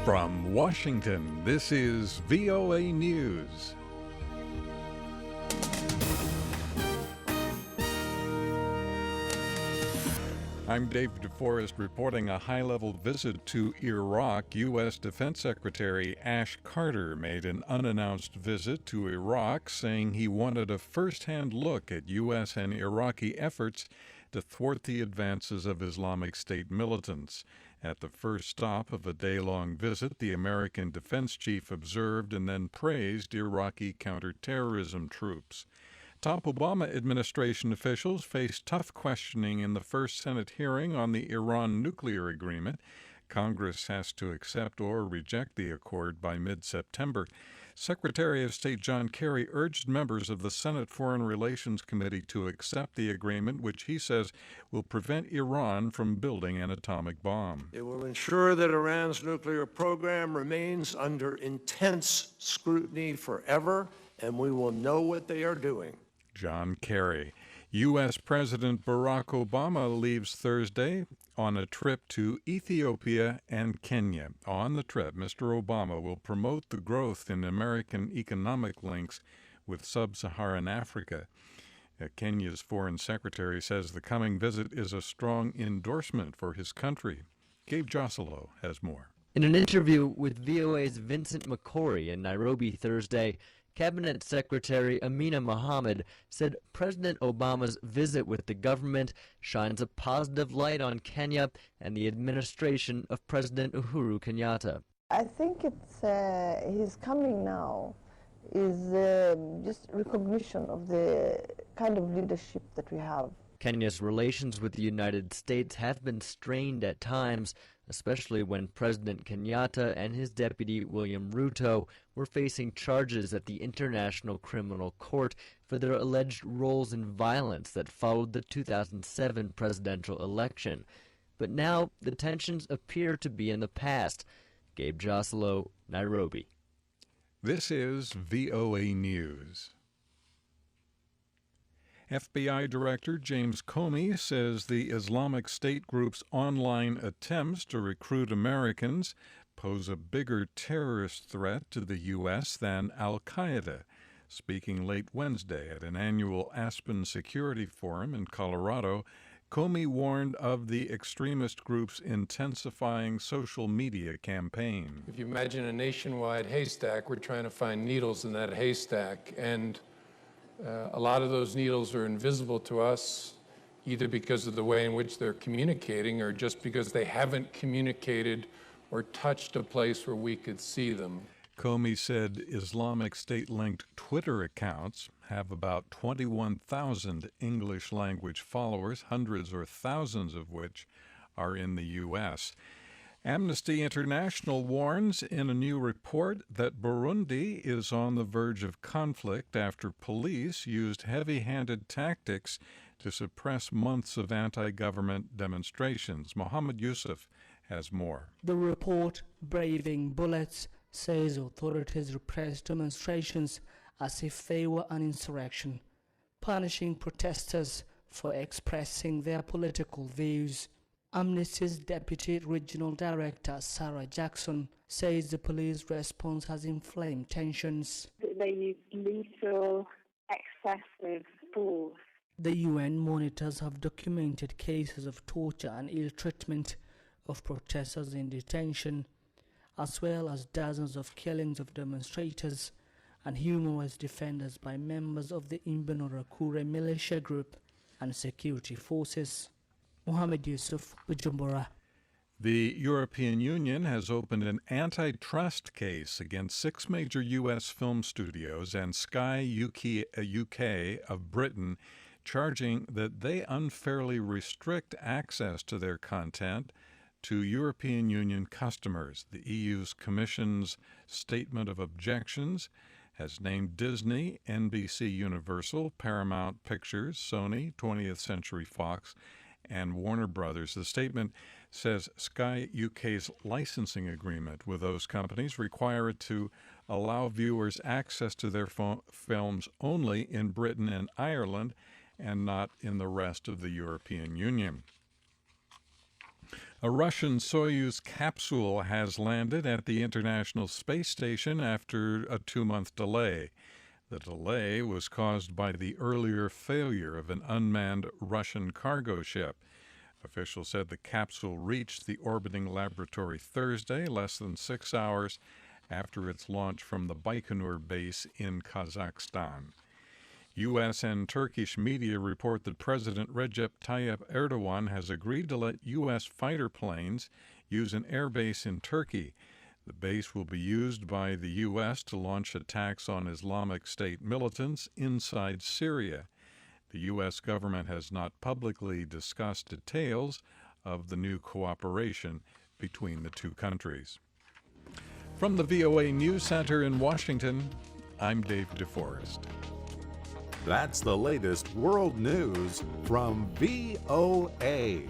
From Washington, this is VOA News. I'm David Forrest reporting a high-level visit to Iraq. U.S. Defense Secretary Ash Carter made an unannounced visit to Iraq, saying he wanted a first-hand look at U.S. and Iraqi efforts to thwart the advances of Islamic State militants. At the first stop of a day-long visit, the American defense chief observed and then praised Iraqi counterterrorism troops. Top Obama administration officials faced tough questioning in the first Senate hearing on the Iran nuclear agreement. Congress has to accept or reject the accord by mid-September. Secretary of State John Kerry urged members of the Senate Foreign Relations Committee to accept the agreement, which he says will prevent Iran from building an atomic bomb. It will ensure that Iran's nuclear program remains under intense scrutiny forever, and we will know what they are doing. John Kerry. U.S. President Barack Obama leaves Thursday on a trip to Ethiopia and Kenya. On the trip, Mr. Obama will promote the growth in American economic links with sub-Saharan Africa. Kenya's foreign secretary says the coming visit is a strong endorsement for his country. Gabe Joselow has more. In an interview with VOA's Vincent McCory in Nairobi Thursday, Cabinet Secretary Amina Mohammed said President Obama's visit with the government shines a positive light on Kenya and the administration of President Uhuru Kenyatta. I think his coming now is just recognition of the kind of leadership that we have. Kenya's relations with the United States have been strained at times, especially when President Kenyatta and his deputy William Ruto were facing charges at the International Criminal Court for their alleged roles in violence that followed the 2007 presidential election. But now the tensions appear to be in the past. Gabe Joselow, Nairobi. This is VOA News. FBI Director James Comey says the Islamic State group's online attempts to recruit Americans pose a bigger terrorist threat to the U.S. than al-Qaeda. Speaking late Wednesday at an annual Aspen Security Forum in Colorado, Comey warned of the extremist group's intensifying social media campaign. If you imagine a nationwide haystack, we're trying to find needles in that haystack, and a lot of those needles are invisible to us, either because of the way in which they're communicating or just because they haven't communicated or touched a place where we could see them. Comey said Islamic State-linked Twitter accounts have about 21,000 English-language followers, hundreds or thousands of which are in the U.S. Amnesty International warns in a new report that Burundi is on the verge of conflict after police used heavy-handed tactics to suppress months of anti-government demonstrations. Mohammed Yusuf has more. The report, Braving Bullets, says authorities repressed demonstrations as if they were an insurrection, punishing protesters for expressing their political views. Amnesty's Deputy Regional Director, Sarah Jackson, says the police response has inflamed tensions. They use lethal, excessive force. The UN monitors have documented cases of torture and ill treatment of protesters in detention, as well as dozens of killings of demonstrators and human rights defenders by members of the Imbonerakure militia group and security forces. Mohammed Yusuf, Bujumbura. The European Union has opened an antitrust case against 6 major U.S. film studios and Sky UK of Britain, charging that they unfairly restrict access to their content to European Union customers. The EU's Commission's Statement of Objections has named Disney, NBC Universal, Paramount Pictures, Sony, 20th Century Fox, and Warner Brothers. The statement says Sky UK's licensing agreement with those companies require it to allow viewers access to their films only in Britain and Ireland and not in the rest of the European Union. A Russian Soyuz capsule has landed at the International Space Station after a 2-month delay. The delay was caused by the earlier failure of an unmanned Russian cargo ship. Officials said the capsule reached the orbiting laboratory Thursday, less than 6 hours after its launch from the Baikonur base in Kazakhstan. U.S. and Turkish media report that President Recep Tayyip Erdogan has agreed to let U.S. fighter planes use an airbase in Turkey. The base will be used by the U.S. to launch attacks on Islamic State militants inside Syria. The U.S. government has not publicly discussed details of the new cooperation between the two countries. From the VOA News Center in Washington, I'm David Forrest. That's the latest world news from VOA.